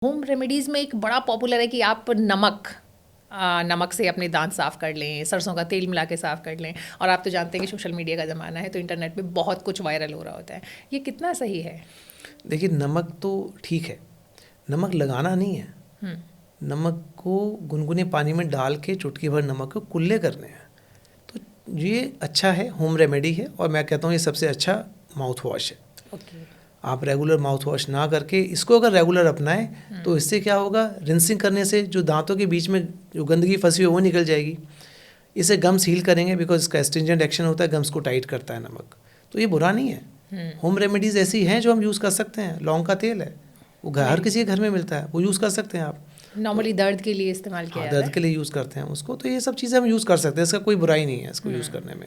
Home remedies में एक बड़ा पॉपुलर है कि आप नमक से अपने दांत साफ़ कर लें, सरसों का तेल मिला के साफ़ कर लें। और आप तो जानते हैं कि सोशल मीडिया का ज़माना है, तो इंटरनेट पे बहुत कुछ वायरल हो रहा होता है। ये कितना सही है? देखिए, नमक तो ठीक है, नमक लगाना नहीं है। नमक को गुनगुने पानी में डाल के चुटकी भर नमक को कुल्ले करने हैं। तो ये अच्छा है, होम रेमेडी है, और मैं कहता हूँ ये सबसे अच्छा माउथ वॉश है। ओके। आप रेगुलर माउथ वॉश ना करके इसको अगर रेगुलर अपनाएं तो इससे क्या होगा, रिंसिंग करने से जो दांतों के बीच में जो गंदगी फंसी हुई वो निकल जाएगी। इसे गम्स हील करेंगे, बिकॉज इसका एस्ट्रिंजेंट एक्शन होता है, गम्स को टाइट करता है नमक। तो ये बुरा नहीं है। होम रेमेडीज़ ऐसी हैं जो हम यूज़ कर सकते हैं। लौंग का तेल है, वो हर किसी के घर में मिलता है, वो यूज़ कर सकते हैं आप। नॉर्मली दर्द के लिए इस्तेमाल किया जाता दर्द है। के लिए यूज़ करते हैं उसको। तो ये सब चीज़ें हम यूज़ कर सकते हैं, इसका कोई बुराई नहीं है इसको यूज़ करने में।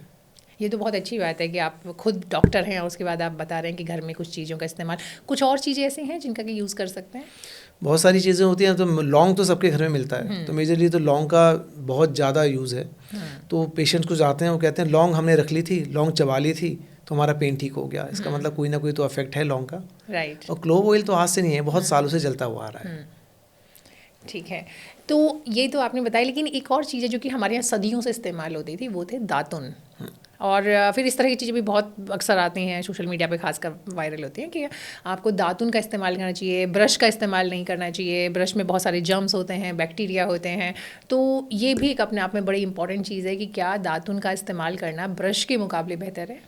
ये तो बहुत अच्छी बात है कि आप खुद डॉक्टर हैं और उसके बाद आप बता रहे हैं कि घर में कुछ चीज़ों का इस्तेमाल। कुछ और चीज़ें ऐसी हैं जिनका कि यूज़ कर सकते हैं? बहुत सारी चीज़ें होती हैं। तो लौंग तो सबके घर में मिलता है, तो मेजरली तो लौंग का बहुत ज़्यादा यूज़ है। तो पेशेंट्स कुछ आते हैं, वो कहते हैं लौंग हमने रख ली थी, लौंग चबा ली थी, तो हमारा पेन ठीक हो गया। इसका मतलब कोई ना कोई तो इफेक्ट है लौंग का। राइट। और क्लोव ऑयल तो आज से नहीं है, बहुत सालों से चलता हुआ आ रहा है। ठीक है। तो ये तो आपने बताया, लेकिन एक और चीज़ है जो कि हमारे यहाँ सदियों से इस्तेमाल होती थी, वो थे दातुन। और फिर इस तरह की चीज़ें भी बहुत अक्सर आती हैं सोशल मीडिया पे, खासकर वायरल होती हैं कि आपको दातुन का इस्तेमाल करना चाहिए, ब्रश का इस्तेमाल नहीं करना चाहिए, ब्रश में बहुत सारे जर्म्स होते हैं, बैक्टीरिया होते हैं। तो ये भी एक अपने आप में बड़ी इंपॉर्टेंट चीज़ है कि क्या दातुन का इस्तेमाल करना ब्रश के मुकाबले बेहतर है?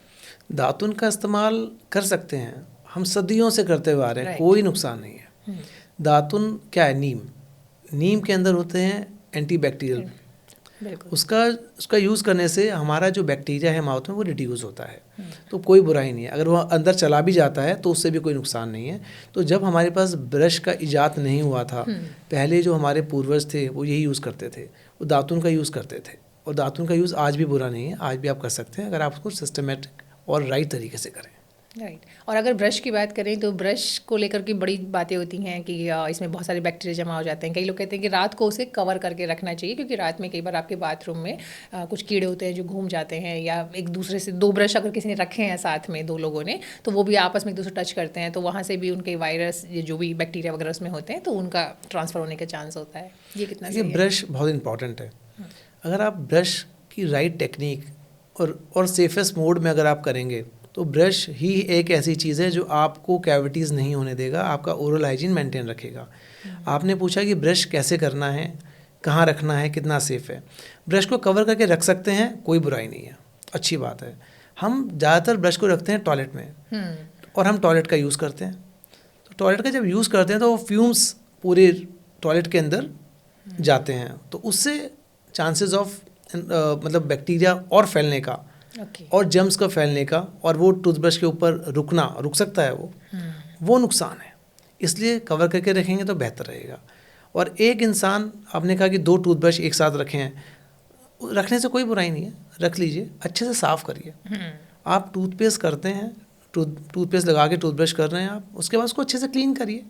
दातुन का इस्तेमाल कर सकते हैं, हम सदियों से करते हुए आ रहे हैं, Right. कोई नुकसान नहीं है। दातुन क्या है, नीम के अंदर होते हैं एंटीबैक्टीरियल। बिल्कुल। उसका यूज़ करने से हमारा जो बैक्टीरिया है माउथ में वो रिड्यूस होता है। तो कोई बुराई नहीं है, अगर वो अंदर चला भी जाता है तो उससे भी कोई नुकसान नहीं है। तो जब हमारे पास ब्रश का इजाद नहीं हुआ था, पहले जो हमारे पूर्वज थे वो यही यूज़ करते थे, वो दातुन का यूज़ करते थे। और दातुन का यूज़ आज भी बुरा नहीं है, आज भी आप कर सकते हैं अगर आप उसको सिस्टमेटिक और राइट तरीके से करें। राइट। और अगर ब्रश की बात करें तो ब्रश को लेकर के बड़ी बातें होती हैं कि इसमें बहुत सारे बैक्टीरिया जमा हो जाते हैं। कई लोग कहते हैं कि रात को उसे कवर करके रखना चाहिए, क्योंकि रात में कई बार आपके बाथरूम में कुछ कीड़े होते हैं जो घूम जाते हैं, या एक दूसरे से दो ब्रश अगर किसी ने रखे हैं साथ में, दो लोगों ने, तो वो भी आपस में एक दूसरे टच करते हैं, तो वहाँ से भी उनके वायरस जो भी बैक्टीरिया वगैरह उसमें होते हैं तो उनका ट्रांसफ़र होने का चांस होता है। ये कितना सही है? ब्रश बहुत इंपॉर्टेंट है। अगर आप ब्रश की राइट टेक्निक और सेफेस्ट मोड में अगर आप करेंगे तो ब्रश ही एक ऐसी चीज़ है जो आपको कैविटीज़ नहीं होने देगा, आपका ओरल हाइजीन मेंटेन रखेगा। आपने पूछा कि ब्रश कैसे करना है, कहाँ रखना है, कितना सेफ़ है। ब्रश को कवर करके रख सकते हैं, कोई बुराई नहीं है, अच्छी बात है। हम ज़्यादातर ब्रश को रखते हैं टॉयलेट में, और हम टॉयलेट का यूज़ करते हैं। तो टॉयलेट का जब यूज़ करते हैं तो वो फ्यूम्स पूरे टॉयलेट के अंदर जाते हैं, तो उससे चांसेस ऑफ मतलब बैक्टीरिया और फैलने का और जर्म्स का फैलने का, और वो टूथब्रश के ऊपर रुक सकता है, वो नुकसान है। इसलिए कवर करके रखेंगे तो बेहतर रहेगा। और एक इंसान, आपने कहा कि 2 टूथब्रश एक साथ रखे हैं, रखने से कोई बुराई नहीं है, रख लीजिए, अच्छे से साफ़ करिए। आप टूथपेस्ट करते हैं, टूथपेस्ट लगा के टूथब्रश कर रहे हैं आप, उसके बाद उसको अच्छे से क्लीन करिए,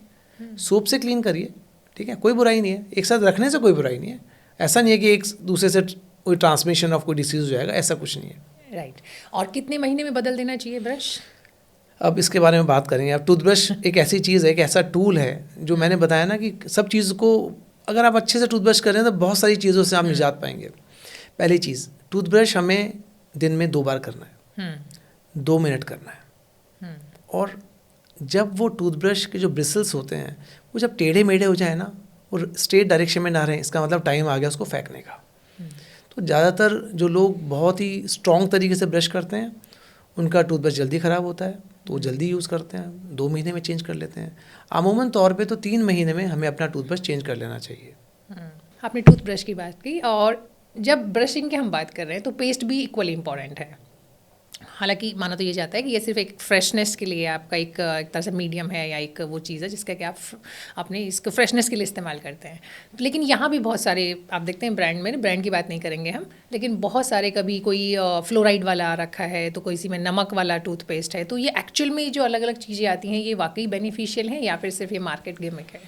सोप से क्लीन करिए, ठीक है, कोई बुराई नहीं है। एक साथ रखने से कोई बुराई नहीं है। ऐसा नहीं है कि एक दूसरे से कोई ट्रांसमिशन ऑफ कोई डिसीज़ हो जाएगा, ऐसा कुछ नहीं है। राइट। और कितने महीने में बदल देना चाहिए ब्रश? अब इसके बारे में बात करेंगे। अब टूथब्रश एक ऐसी चीज़ है, एक ऐसा टूल है जो मैंने बताया ना कि सब चीज़ को अगर आप अच्छे से टूथब्रश करें तो बहुत सारी चीज़ों से आप निजात पाएंगे। पहली चीज़, टूथब्रश हमें दिन में 2 बार करना है, 2 मिनट करना है। और जब वो टूथब्रश के जो ब्रिसल्स होते हैं वो जब टेढ़े मेढ़े हो जाए ना और स्ट्रेट डायरेक्शन में ना रहें, इसका मतलब टाइम आ गया उसको फेंकने का। तो ज़्यादातर जो लोग बहुत ही स्ट्रॉन्ग तरीके से ब्रश करते हैं उनका टूथब्रश जल्दी ख़राब होता है, तो वो जल्दी यूज़ करते हैं, 2 महीने में चेंज कर लेते हैं। अमूमन तौर पे तो 3 महीने में हमें अपना टूथब्रश चेंज कर लेना चाहिए। आपने टूथब्रश की बात की, और जब ब्रशिंग की हम बात कर रहे हैं तो पेस्ट भी इक्वली इम्पॉर्टेंट है। हालांकि माना तो ये जाता है कि ये सिर्फ एक फ्रेशनेस के लिए आपका एक तरह से मीडियम है, या एक वो चीज़ है जिसका कि आप अपने इसको फ्रेशनेस के लिए इस्तेमाल करते हैं। लेकिन यहाँ भी बहुत सारे आप देखते हैं ब्रांड की बात नहीं करेंगे हम, लेकिन बहुत सारे, कभी कोई फ्लोराइड वाला आ रखा है, तो कोई सी में नमक वाला टूथपेस्ट है। तो ये एक्चुअल में जो अलग अलग चीज़ें आती हैं, ये वाकई बेनिफिशियल हैं या फिर सिर्फ ये मार्केट गिमिक है?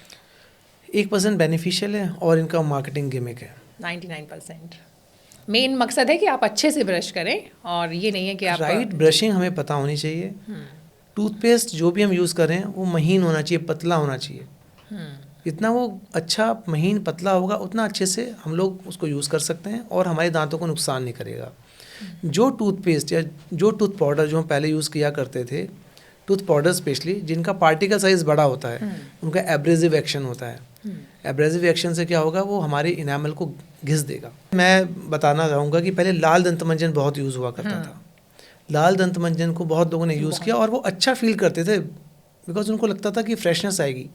1% बेनिफिशियल है और इनका मार्केटिंग गिमिक है। 99% मेन मकसद है कि आप अच्छे से ब्रश करें, और ये नहीं है कि आप राइट ब्रशिंग हमें पता होनी चाहिए। टूथपेस्ट जो भी हम यूज़ करें वो महीन होना चाहिए, पतला होना चाहिए। जितना वो अच्छा महीन पतला होगा उतना अच्छे से हम लोग उसको यूज़ कर सकते हैं और हमारे दांतों को नुकसान नहीं करेगा। जो टूथपेस्ट या जो टूथ पाउडर जो हम पहले यूज़ किया करते थे, टूथ पाउडर स्पेशली जिनका पार्टिकल साइज़ बड़ा होता है, उनका एब्रेसिव एक्शन होता है। एब्रेसिव एक्शन से क्या होगा, वो हमारे इनामल को घिस देगा। मैं बताना चाहूँगा कि पहले लाल दंतमंजन बहुत यूज़ हुआ करता था। लाल दंतमंजन को बहुत लोगों ने यूज़ किया और वो अच्छा फील करते थे, बिकॉज उनको लगता था कि फ्रेशनेस आएगी।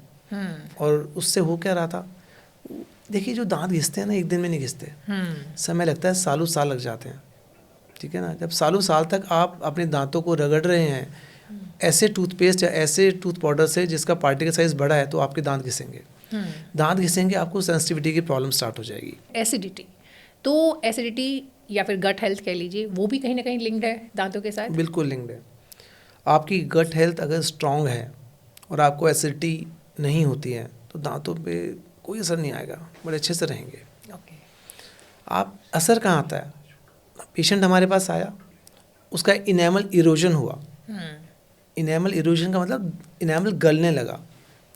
और उससे हो क्या रहा था, देखिए जो दांत घिसते हैं ना, एक दिन में नहीं घिसते, समय लगता है, सालों साल लग जाते हैं। ठीक है ना। जब सालों साल तक आप अपने दांतों को रगड़ रहे हैं ऐसे टूथपेस्ट या ऐसे टूथ पाउडर से जिसका पार्टिकल साइज़ बड़ा है, तो आपके दांत घिसेंगे। दांत घिसेंगे, आपको सेंसिटिविटी की प्रॉब्लम स्टार्ट हो जाएगी। एसिडिटी, तो एसिडिटी या फिर गट हेल्थ कह लीजिए, वो भी कहीं ना कहीं लिंक्ड है दांतों के साथ। बिल्कुल लिंक्ड है। आपकी गट हेल्थ अगर स्ट्रांग है और आपको एसिडिटी नहीं होती है, तो दांतों पे कोई असर नहीं आएगा, बड़े अच्छे से रहेंगे। ओके। आप असर कहाँ आता है, पेशेंट हमारे पास आया, उसका इनेमल इरोजन हुआ। इनेमल इरोजन का मतलब इनेमल गलने लगा,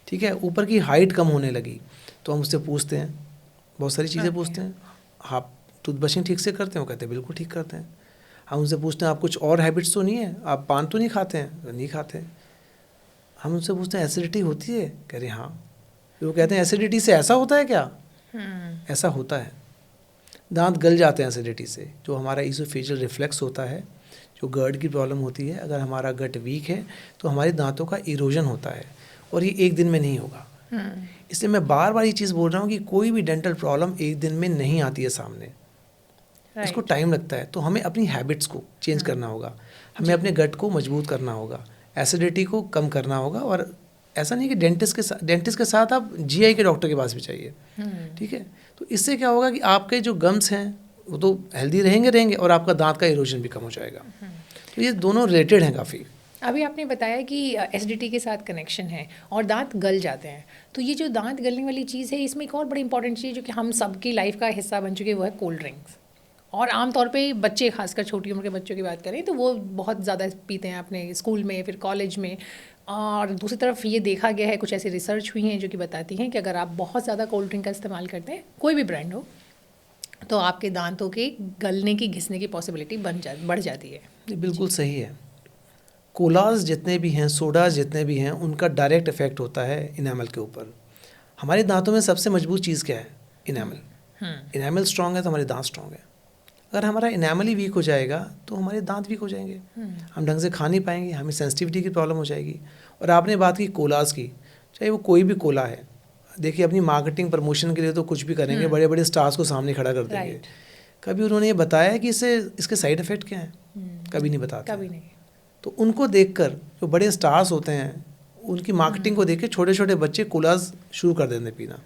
ठीक है, ऊपर की हाइट कम होने लगी। तो हम उससे पूछते हैं, बहुत सारी चीज़ें पूछते हैं। आप टूथ ब्रशिंग ठीक से करते हैं? वो कहते हैं बिल्कुल ठीक करते हैं। हम उनसे पूछते हैं आप कुछ और हैबिट्स तो नहीं है, आप पान तो नहीं खाते हैं? नहीं खाते। हम उनसे पूछते हैं एसिडिटी होती है? कह रहे हाँ। वो कहते हैं एसिडिटी से ऐसा होता है क्या? ऐसा होता है, दांत गल जाते हैं एसिडिटी से। जो हमारा ईसोफेजियल रिफ्लेक्स होता है, जो गर्ड की प्रॉब्लम होती है, अगर हमारा गट वीक है तो हमारे दांतों का इरोजन होता है, और ये एक दिन में नहीं होगा। इसलिए मैं बार बार ये चीज़ बोल रहा हूँ कि कोई भी डेंटल प्रॉब्लम एक दिन में नहीं आती है सामने, इसको टाइम लगता है। तो हमें अपनी हैबिट्स को चेंज करना होगा, हमें अपने गट को मजबूत करना होगा, एसिडिटी को कम करना होगा। और ऐसा नहीं कि डेंटिस्ट के साथ आप जीआई के डॉक्टर के पास भी चाहिए, ठीक है। तो इससे क्या होगा कि आपके जो गम्स हैं वो तो हेल्दी रहेंगे और आपका दांत का इरोजन भी कम हो जाएगा। तो ये दोनों रिलेटेड हैं काफ़ी। अभी आपने बताया कि एसिडिटी के साथ कनेक्शन है और दांत गल जाते हैं, तो ये जो दांत गलने वाली चीज़ है, इसमें एक और बड़ी इंपॉर्टेंट चीज़ जो कि हम सबकी लाइफ का हिस्सा बन चुकी है, वो है कोल्ड ड्रिंक्स। और आमतौर पे बच्चे, खासकर छोटी उम्र के बच्चों की बात करें तो वो बहुत ज़्यादा पीते हैं अपने स्कूल में, फिर कॉलेज में। और दूसरी तरफ ये देखा गया है, कुछ ऐसी रिसर्च हुई हैं जो कि बताती हैं कि अगर आप बहुत ज़्यादा कोल्ड ड्रिंक का इस्तेमाल करते हैं, कोई भी ब्रांड हो, तो आपके दांतों के गलने की, घिसने की पॉसिबिलिटी बढ़ जाती है। ये बिल्कुल सही है। कोलाज जितने भी हैं, सोडाज जितने भी हैं, उनका डायरेक्ट इफेक्ट होता है इनेमल के ऊपर। हमारे दांतों में सबसे मजबूत चीज़ क्या है? इनेमल। इनेमल स्ट्रांग है तो हमारे दांत स्ट्रांग है। अगर हमारा इनेमल ही वीक हो जाएगा तो हमारे दांत वीक हो जाएंगे, हम ढंग से खा नहीं पाएंगे, हमें सेंसिटिविटी की प्रॉब्लम हो जाएगी। और आपने बात की कोलाज की, चाहे वो कोई भी कोला है, देखिए अपनी मार्केटिंग प्रमोशन के लिए तो कुछ भी करेंगे, बड़े बड़े स्टार्स को सामने खड़ा कर देंगे। कभी उन्होंने ये बताया कि इसके साइड इफ़ेक्ट क्या हैं? कभी नहीं बताते। कभी नहीं। तो उनको देखकर जो बड़े स्टार्स होते हैं, उनकी मार्केटिंग को देख के छोटे छोटे बच्चे कोलाज शुरू कर देते पीना।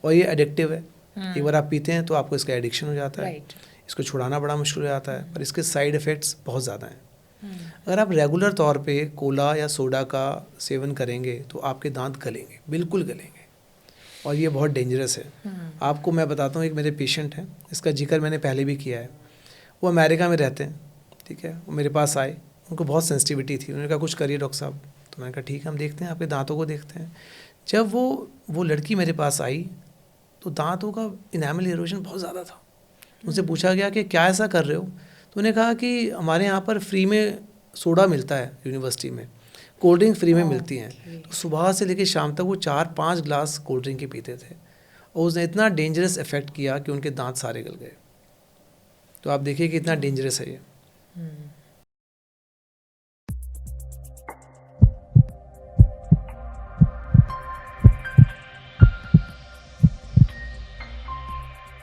और ये एडिक्टिव है, एक बार आप पीते हैं तो आपको इसका एडिक्शन हो जाता है। इसको छुड़ाना बड़ा मुश्किल हो जाता है, पर इसके साइड इफ़ेक्ट्स बहुत ज़्यादा हैं। अगर आप रेगुलर तौर पे कोला या सोडा का सेवन करेंगे तो आपके दांत गलेंगे, बिल्कुल गलेंगे, और ये बहुत डेंजरस है। आपको मैं बताता हूँ, एक मेरे पेशेंट हैं, इसका जिक्र मैंने पहले भी किया है। वो अमेरिका में रहते हैं, ठीक है। वो मेरे पास आए, उनको बहुत सेंसिटिविटी थी। उन्होंने कहा कुछ करिए डॉक्टर साहब। तो मैंने कहा ठीक है, हम देखते हैं, आपके दांतों को देखते हैं। जब वो लड़की मेरे पास आई तो दांतों का इनेमल इरोजन बहुत ज़्यादा था। उनसे पूछा गया कि क्या ऐसा कर रहे हो? तो उन्होंने कहा कि हमारे यहाँ पर फ्री में सोडा मिलता है, यूनिवर्सिटी में कोल्ड ड्रिंक फ्री में मिलती हैं। तो सुबह से लेकर शाम तक वो 4-5 ग्लास कोल्ड ड्रिंक के पीते थे, और उसने इतना डेंजरस इफेक्ट किया कि उनके दांत सारे गल गए। तो आप देखिए कि इतना डेंजरस है ये।